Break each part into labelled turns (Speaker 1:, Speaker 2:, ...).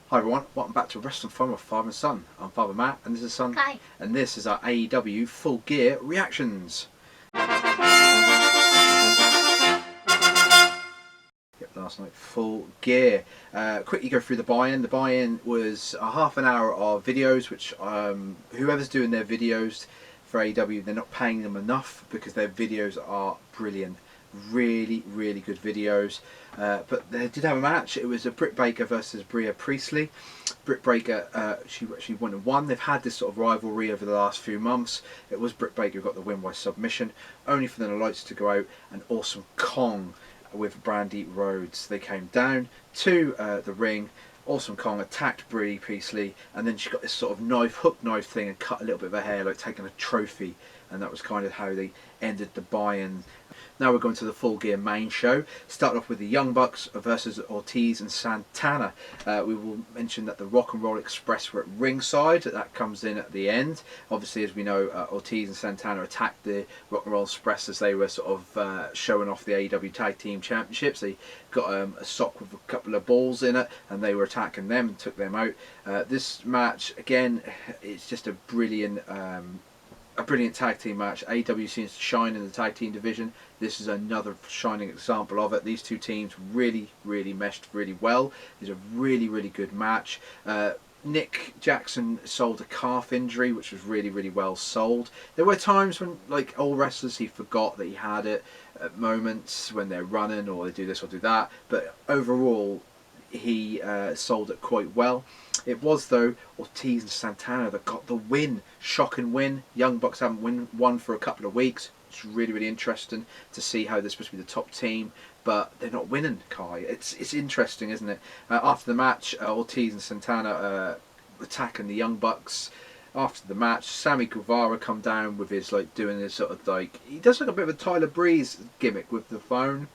Speaker 1: Hi everyone, welcome back to Wrestling Fun with Father and Son. I'm Father Matt and this is Son.
Speaker 2: Hi.
Speaker 1: And this is our AEW Full Gear reactions. Yep, last night, Full Gear. Quickly go through the buy-in. The buy-in was a half an hour of videos, which whoever's doing their videos for AEW, they're not paying them enough because their videos are brilliant. Really, really good videos. But they did have a match. It was a Britt Baker versus Bria Priestley. Britt Baker, she went and won. They've had this sort of rivalry over the last few months. It was Britt Baker who got the win by submission, only for the lights to go out and Awesome Kong with Brandy Rhodes. They came down to the ring. Awesome Kong attacked Bria Priestley, and then she got this sort of hook knife thing and cut a little bit of her hair, like taking a trophy. And that was kind of how they ended the buy-in. Now we're going to the Full Gear main show. Start off with the Young Bucks versus Ortiz and Santana. We will mention that the Rock and Roll Express were at ringside. That comes in at the end. Obviously, as we know, Ortiz and Santana attacked the Rock and Roll Express as they were sort of showing off the AEW Tag Team Championships. They got a sock with a couple of balls in it, and they were attacking them and took them out. This match, again, it's just a brilliant tag team match. AEW seems to shine in the tag team division. This is another shining example of it. These two teams really meshed really well. It's a really good match. Nick Jackson sold a calf injury, which was really well sold. There were times when, like old wrestlers, he forgot that he had it at moments when they're running or they do this or do that. But overall, he sold it quite well. It was, though, Ortiz and Santana that got the win. Shocking win. Young Bucks haven't won for a couple of weeks. It's really interesting to see how they're supposed to be the top team, but they're not winning, Kai. It's interesting, isn't it? After the match, Ortiz and Santana attacking the Young Bucks. After the match, Sammy Guevara come down with his, like, doing this sort of, like, he does like a bit of a Tyler Breeze gimmick with the phone,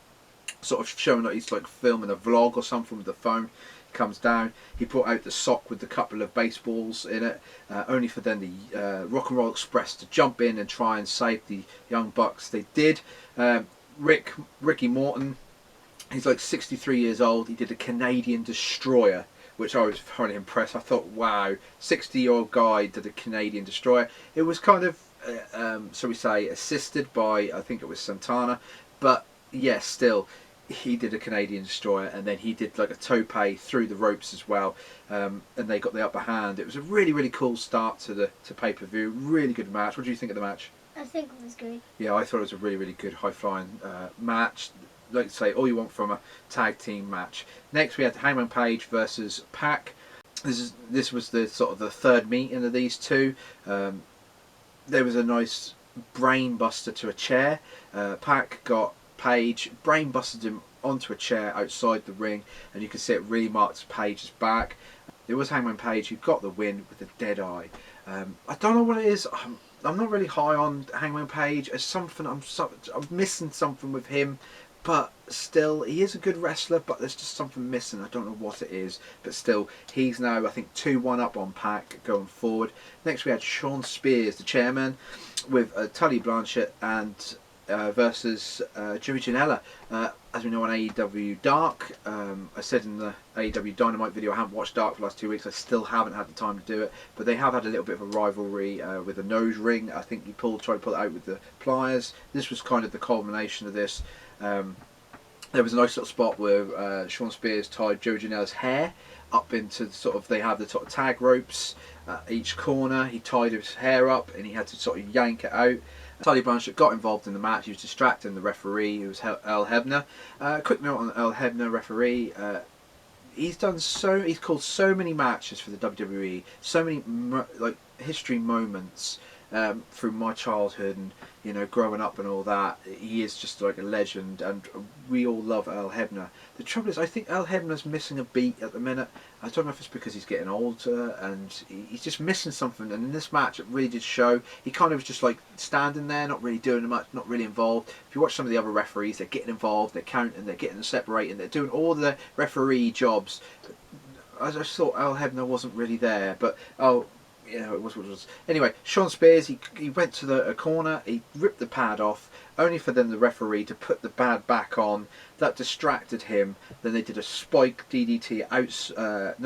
Speaker 1: sort of showing that he's like filming a vlog or something with the phone. He comes down, he brought out the sock with a couple of baseballs in it, only for then the Rock and Roll Express to jump in and try and save the Young Bucks. They did. Ricky Morton, he's like 63 years old. He did a Canadian Destroyer, which I was highly impressed. I thought, wow, 60-year-old guy did a Canadian Destroyer. It was kind of, so we say, assisted by, I think it was Santana, but yes, still, he did a Canadian Destroyer, and then he did like a tope through the ropes as well, and they got the upper hand. It was a really cool start to pay-per-view. Really good match. What do you think of the match?
Speaker 2: I think it was good.
Speaker 1: Yeah, I thought it was a really good high-flying match. Like to say, all you want from a tag team match. Next, we had Hangman Page versus Pac. This was the sort of the third meeting of these two. There was a nice brain buster to a chair. Pac got Page, brain busted him onto a chair outside the ring, and you can see it really marks Page's back. It was Hangman Page who got the win with a dead eye. I don't know what it is. I'm not really high on Hangman Page. It's something I'm missing something with him, but still, he is a good wrestler. But there's just something missing. I don't know what it is, but still, he's now I think 2-1 up on Pac going forward. Next, we had Shawn Spears, the chairman, with Tully Blanchard and versus Joey Janela. As we know on AEW Dark, I said in the AEW Dynamite video I haven't watched Dark for the last 2 weeks. I still haven't had the time to do it, but they have had a little bit of a rivalry with a nose ring. I think he tried to pull it out with the pliers. This was kind of the culmination of this. There was a nice little spot where Shawn Spears tied Joey Janela's hair up into sort of, they have the sort of tag ropes each corner. He tied his hair up and he had to sort of yank it out. Tully Blanchard got involved in the match. He was distracting the referee, who was Earl Hebner. Quick note on Earl Hebner, referee. He's called so many matches for the WWE, so many like history moments through my childhood and growing up and all that. He is just like a legend, and we all love Earl Hebner. The trouble is, I think Earl Hebner's missing a beat at the minute. I don't know if it's because he's getting older and he's just missing something. And in this match, it really did show. He kind of was just like standing there, not really doing much, not really involved. If you watch some of the other referees, they're getting involved, they're counting, they're getting separating, they're doing all the referee jobs. I just thought Earl Hebner wasn't really there, but Yeah, it was. Anyway, Sean Spears, he went to the a corner, he ripped the pad off, only for then the referee to put the pad back on. That distracted him. Then they did a spike DDT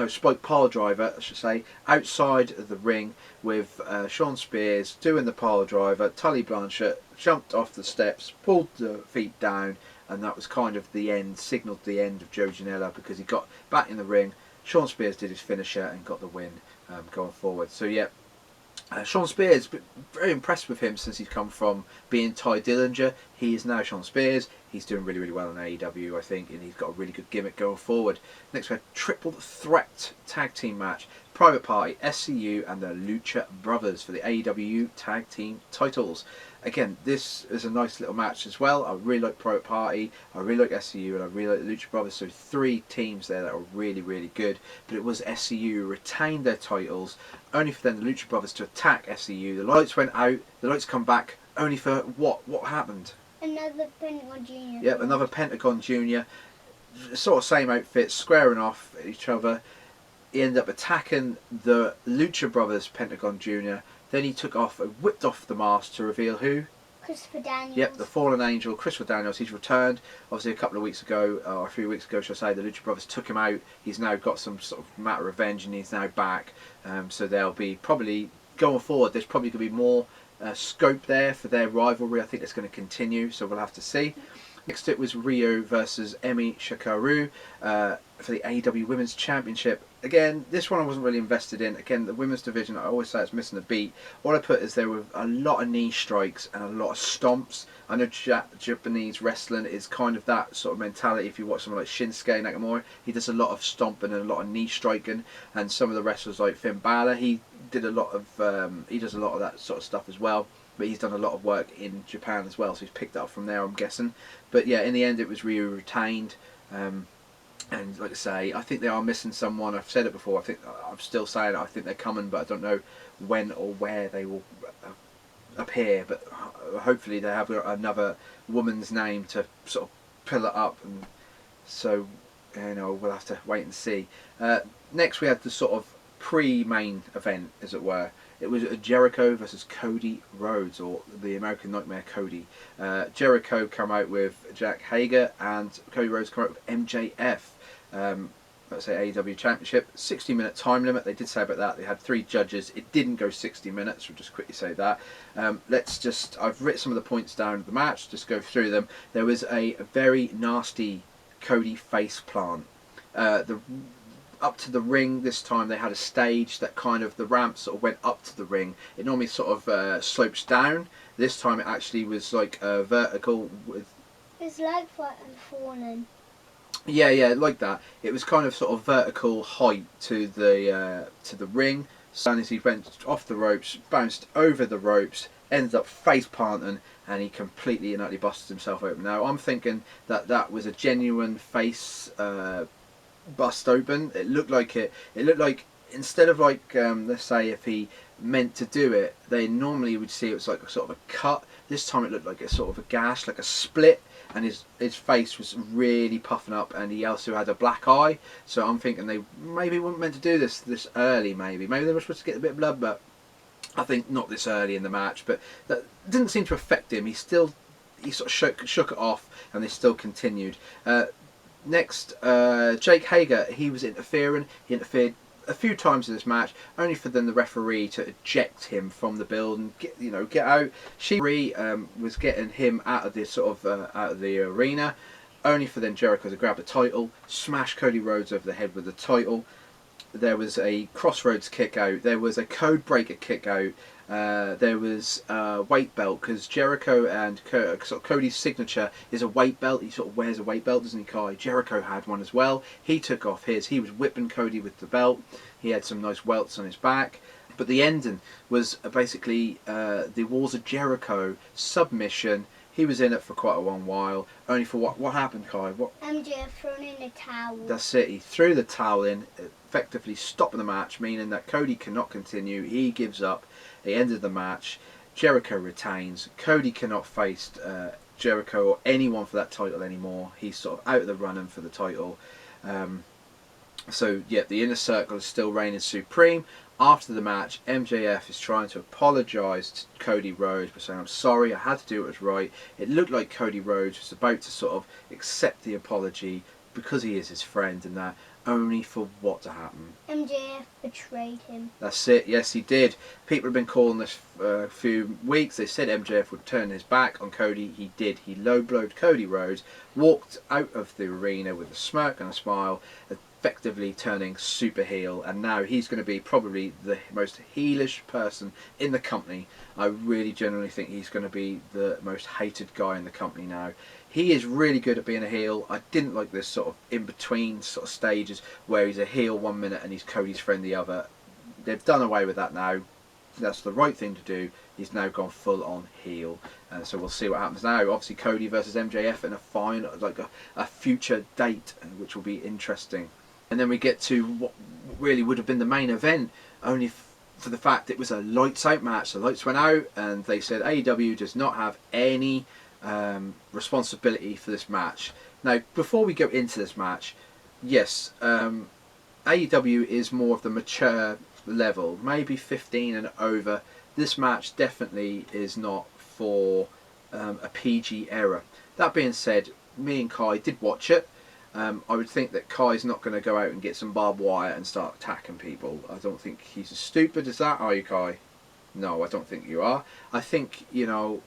Speaker 1: spike pile driver, I should say, outside of the ring with Sean Spears doing the pile driver. Tully Blanchard jumped off the steps, pulled the feet down, and that was kind of the end, signalled the end of Joe Janela, because he got back in the ring. Sean Spears did his finisher and got the win. Going forward. So yeah, Sean Spears, very impressed with him since he's come from being Ty Dillinger. He is now Sean Spears. He's doing really, really well in AEW, I think, and he's got a really good gimmick going forward. Next we have triple threat tag team match. Private Party, SCU and the Lucha Brothers for the AEW tag team titles. Again, this is a nice little match as well. I really like Private Party, I really like SCU, and I really like the Lucha Brothers. So 3 teams there that are really, really good. But it was SCU who retained their titles, only for then the Lucha Brothers to attack SCU. The lights went out, the lights come back, only for what? What happened?
Speaker 2: Another Pentagon Junior.
Speaker 1: Yep, another Pentagon Junior. Sort of same outfits, squaring off each other. He ended up attacking the Lucha Brothers Pentagon Junior. Then he took off and whipped off the mask to reveal who?
Speaker 2: Christopher Daniels.
Speaker 1: Yep, the fallen angel, Christopher Daniels. He's returned. Obviously, a couple of weeks ago, or a few weeks ago, shall I say, the Lucha Brothers took him out. He's now got some sort of matter of revenge, and he's now back. So they'll be probably going forward. There's probably going to be more scope there for their rivalry. I think it's going to continue. So we'll have to see. Next, it was Rio versus Emi Shikaru for the AEW Women's Championship. Again, this one I wasn't really invested in. Again, the women's division, I always say it's missing a beat. All I put is there were a lot of knee strikes and a lot of stomps. I know Japanese wrestling is kind of that sort of mentality. If you watch someone like Shinsuke Nakamura, he does a lot of stomping and a lot of knee striking. And some of the wrestlers like Finn Balor, he does a lot of that sort of stuff as well. But he's done a lot of work in Japan as well, so he's picked it up from there, I'm guessing. But yeah, in the end, it was Ryu retained. And like I say, I think they are missing someone. I've said it before. I'm still saying it. I think they're coming, but I don't know when or where they will appear. But hopefully they have another woman's name to sort of pull it up, and so we'll have to wait and see. Next, we had the sort of pre-main event, as it were. It was Jericho versus Cody Rhodes, or the American Nightmare Cody. Jericho come out with Jack Hager, and Cody Rhodes come out with MJF. Let's say AEW Championship, 60-minute time limit. They did say about that. They had 3 judges. It didn't go 60 minutes. We'll just quickly say that. I've written some of the points down of the match. Just go through them. There was a very nasty Cody face plant. Up to the ring this time, they had a stage that kind of, the ramp sort of went up to the ring. It normally sort of slopes down. This time it actually was like vertical with...
Speaker 2: It's like that and falling.
Speaker 1: Yeah, like that. It was kind of sort of vertical height to the ring. So as he went off the ropes, bounced over the ropes, ended up face planting, and he completely and utterly busted himself open. Now I'm thinking that was a genuine face bust open. It looked like instead of like let's say if he meant to do it, they normally would see it was like a sort of a cut. This time it looked like a sort of a gash, like a split, and his face was really puffing up, and he also had a black eye. So I'm thinking they maybe weren't meant to do this early. Maybe they were supposed to get a bit of blood, but I think not this early in the match. But that didn't seem to affect him. He sort of shook it off, and they still continued. Next, Jake Hager, he was interfering. He interfered a few times in this match, only for then the referee to eject him from the building, get out. She was getting him out of this sort of out of the arena, only for then Jericho to grab the title, smash Cody Rhodes over the head with the title. There was a Crossroads kick out. There was a Code Breaker kick out. There was a weight belt, because Jericho and sort of Cody's signature is a weight belt. He sort of wears a weight belt, doesn't he, Kai? Jericho had one as well. He took off his. He was whipping Cody with the belt. He had some nice welts on his back. But the ending was basically the Walls of Jericho submission. He was in it for quite a long while. Only for what happened, Kai?
Speaker 2: MJF thrown in the towel.
Speaker 1: That's it. He threw the towel in, effectively stopping the match, meaning that Cody cannot continue. He gives up. He ended the match. Jericho retains. Cody cannot face Jericho or anyone for that title anymore. He's sort of out of the running for the title. So yeah, the Inner Circle is still reigning supreme. After the match, MJF is trying to apologise to Cody Rhodes by saying, "I'm sorry, I had to do what was right." It looked like Cody Rhodes was about to sort of accept the apology because he is his friend, and that only for what to happen.
Speaker 2: MJF betrayed him.
Speaker 1: That's it. Yes, he did. People have been calling this for a few weeks. They said MJF would turn his back on Cody. He did. He low-blowed Cody Rhodes, walked out of the arena with a smirk and a smile, effectively turning super heel, and now he's going to be probably the most heelish person in the company. I really genuinely think he's going to be the most hated guy in the company now. He is really good at being a heel. I didn't like this sort of in-between sort of stages where he's a heel one minute and he's Cody's friend the other. They've done away with that now. That's the right thing to do. He's now gone full on heel, and so we'll see what happens now. Obviously, Cody versus MJF in a final, like a future date, which will be interesting. And then we get to what really would have been the main event, only for the fact it was a lights out match. The lights went out, and they said AEW does not have any responsibility for this match. Now, before we go into this match, yes, AEW is more of the mature level, maybe 15 and over. This match definitely is not for a PG era. That being said, me and Kai did watch it. I would think that Kai's not going to go out and get some barbed wire and start attacking people. I don't think he's as stupid as that, are you, Kai? No, I don't think you are. I think, you know,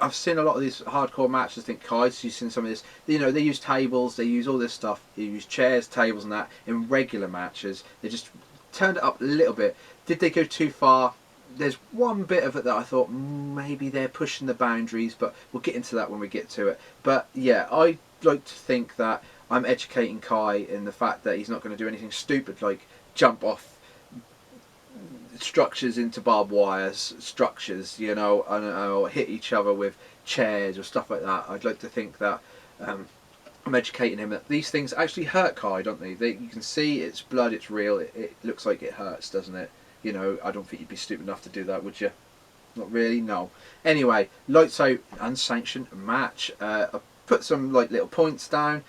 Speaker 1: I've seen a lot of these hardcore matches. I think Kai's seen some of this. You know, they use tables, they use all this stuff. They use chairs, tables and that in regular matches. They just turned it up a little bit. Did they go too far? There's one bit of it that I thought maybe they're pushing the boundaries, but we'll get into that when we get to it. But yeah, I like to think that I'm educating Kai in the fact that he's not going to do anything stupid like jump off structures into barbed wire structures, you know, or hit each other with chairs or stuff like that. I'd like to think that I'm educating him that these things actually hurt Kai, don't they? You can see it's blood, it's real, it looks like it hurts, doesn't it? You know, I don't think you'd be stupid enough to do that, would you? Not really, no. Anyway, lights out, unsanctioned match. I put some like little points down.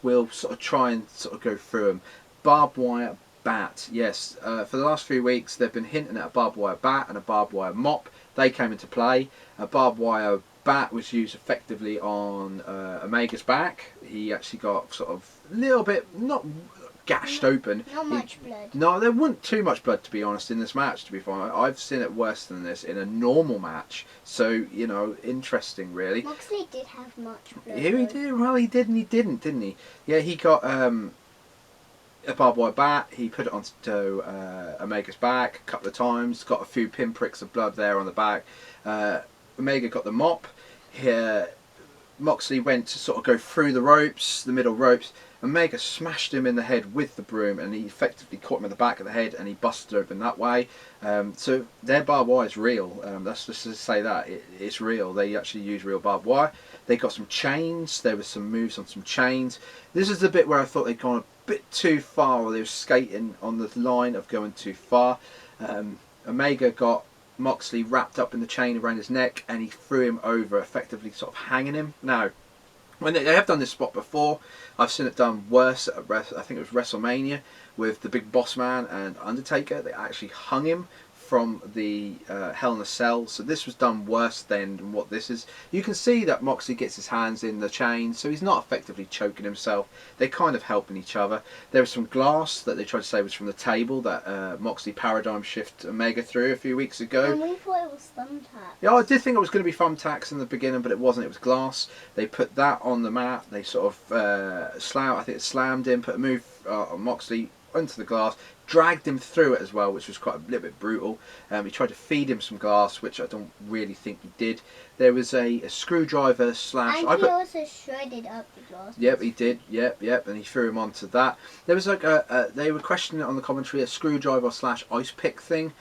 Speaker 1: We'll sort of try and sort of go through them. Barbed wire bat, yes. For the last few weeks, they've been hinting at a barbed wire bat and a barbed wire mop. They came into play. A barbed wire bat was used effectively on Omega's back. He actually got sort of a little bit, not gashed open.
Speaker 2: Not much blood.
Speaker 1: No, there wasn't too much blood, to be honest, in this match, to be fair. I've seen it worse than this in a normal match. So, you know, interesting, really.
Speaker 2: Moxley did have much blood.
Speaker 1: Yeah, he did. Well, he did and he didn't he? Yeah, he got a barbed wire bat. He put it onto Omega's back a couple of times. Got a few pinpricks of blood there on the back. Omega got the mop. Here, Moxley went to sort of go through the ropes, the middle ropes. Omega smashed him in the head with the broom, and he effectively caught him in the back of the head, and he busted open that way. So their barbed wire is real. That's just to say that it's real. They actually use real barbed wire. They got some chains. There was some moves on some chains. This is the bit where I thought they'd gone a bit too far, or they were skating on the line of going too far. Omega got Moxley wrapped up in the chain around his neck, and he threw him over, effectively sort of hanging him. Now, when they have done this spot before, I've seen it done worse at I think it was WrestleMania with the Big Boss Man and Undertaker. They actually hung him from the Hell in a Cell, so this was done worse than what this is. You can see that Moxley gets his hands in the chain, so he's not effectively choking himself. They're kind of helping each other. There was some glass that they tried to say was from the table that Moxley paradigm shift Omega through a few weeks ago.
Speaker 2: And we thought it was thumbtacks.
Speaker 1: Yeah, I did think it was going to be thumbtacks in the beginning, but it wasn't. It was glass. They put that on the mat. They sort of slammed him, put a move on Moxley onto the glass, dragged him through it as well, which was quite a little bit brutal. He tried to feed him some glass, which I don't really think he did. There was a screwdriver slash...
Speaker 2: And he also shredded up the glass.
Speaker 1: Yep, he did. Yep, and he threw him onto that. There was like they were questioning it on the commentary, a screwdriver slash ice pick thing,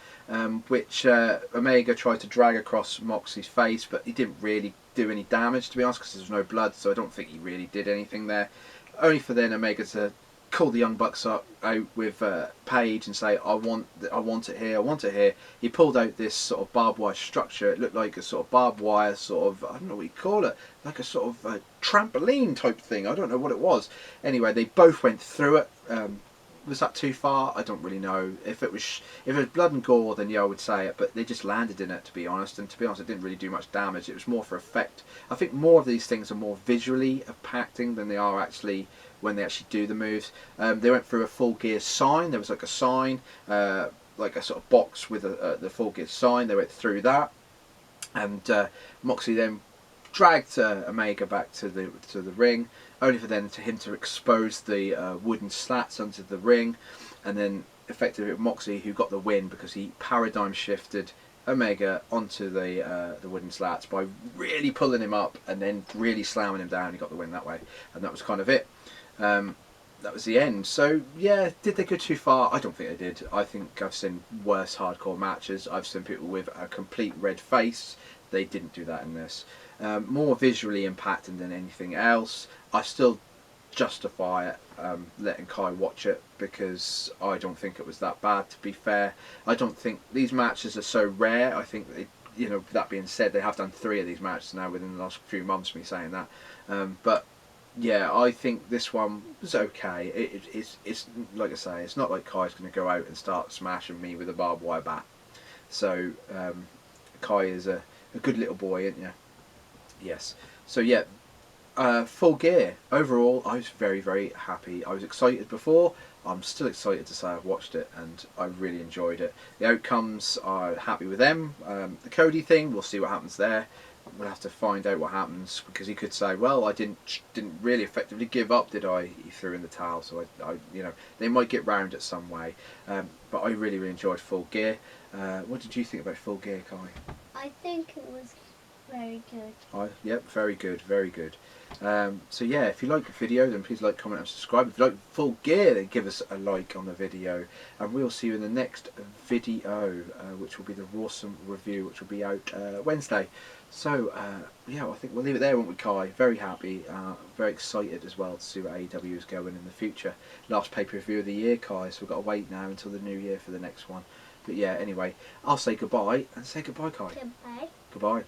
Speaker 1: which Omega tried to drag across Moxley's face, but he didn't really do any damage, to be honest, because there was no blood, so I don't think he really did anything there. Only for then Omega to call the Young Bucks up out with Page and say, I want it here, I want it here. He pulled out this sort of barbed wire structure. It looked like a sort of barbed wire sort of, I don't know what you call it, like a sort of trampoline type thing. I don't know what it was. Anyway, they both went through it. Was that too far? I don't really know. If it was blood and gore, then yeah, I would say it. But they just landed in it, to be honest. And to be honest, it didn't really do much damage. It was more for effect. I think more of these things are more visually impacting than they are actually when they actually do the moves. They went through a Full Gear sign. There was like a sign, like a sort of box with the Full Gear sign. They went through that, and Moxley then dragged Omega back to the ring, only for him to expose the wooden slats under the ring, and then effectively Moxley, who got the win because he paradigm shifted Omega onto the wooden slats by really pulling him up and then really slamming him down. He got the win that way, and that was kind of it. That was the end. So yeah, did they go too far? I don't think they did. I think I've seen worse hardcore matches. I've seen people with a complete red face. They didn't do that in this. More visually impacting than anything else. I still justify it, letting Kai watch it, because I don't think it was that bad, to be fair. I don't think these matches are so rare. I think they, that being said, they have done 3 of these matches now within the last few months, me saying that. But yeah, I think this one was okay. It's like I say, it's not like Kai's going to go out and start smashing me with a barbed wire bat. So Kai is a good little boy, isn't you? Yes. So yeah, Full Gear. Overall, I was very, very happy. I was excited before. I'm still excited to say I've watched it, and I really enjoyed it. The outcomes, are happy with them. The Cody thing, we'll see what happens there. We'll have to find out what happens, because he could say, well, I didn't really effectively give up, did I? He threw in the towel, so I they might get round it some way. But I really, really enjoyed Full Gear. What did you think about Full Gear, Kai?
Speaker 2: I think it was very good.
Speaker 1: Yep, very good, very good. So yeah, if you like the video, then please like, comment and subscribe. If you like Full Gear, then give us a like on the video, and we'll see you in the next video, which will be the Rawsome review, which will be out Wednesday. So yeah, I think we'll leave it there, won't we, Kai? Very happy, very excited as well to see where AEW is going in the future. Last pay-per-view of the year, Kai, so we've got to wait now until the new year for the next one. But yeah, anyway, I'll say goodbye, and say goodbye, Kai.
Speaker 2: Goodbye.
Speaker 1: Goodbye.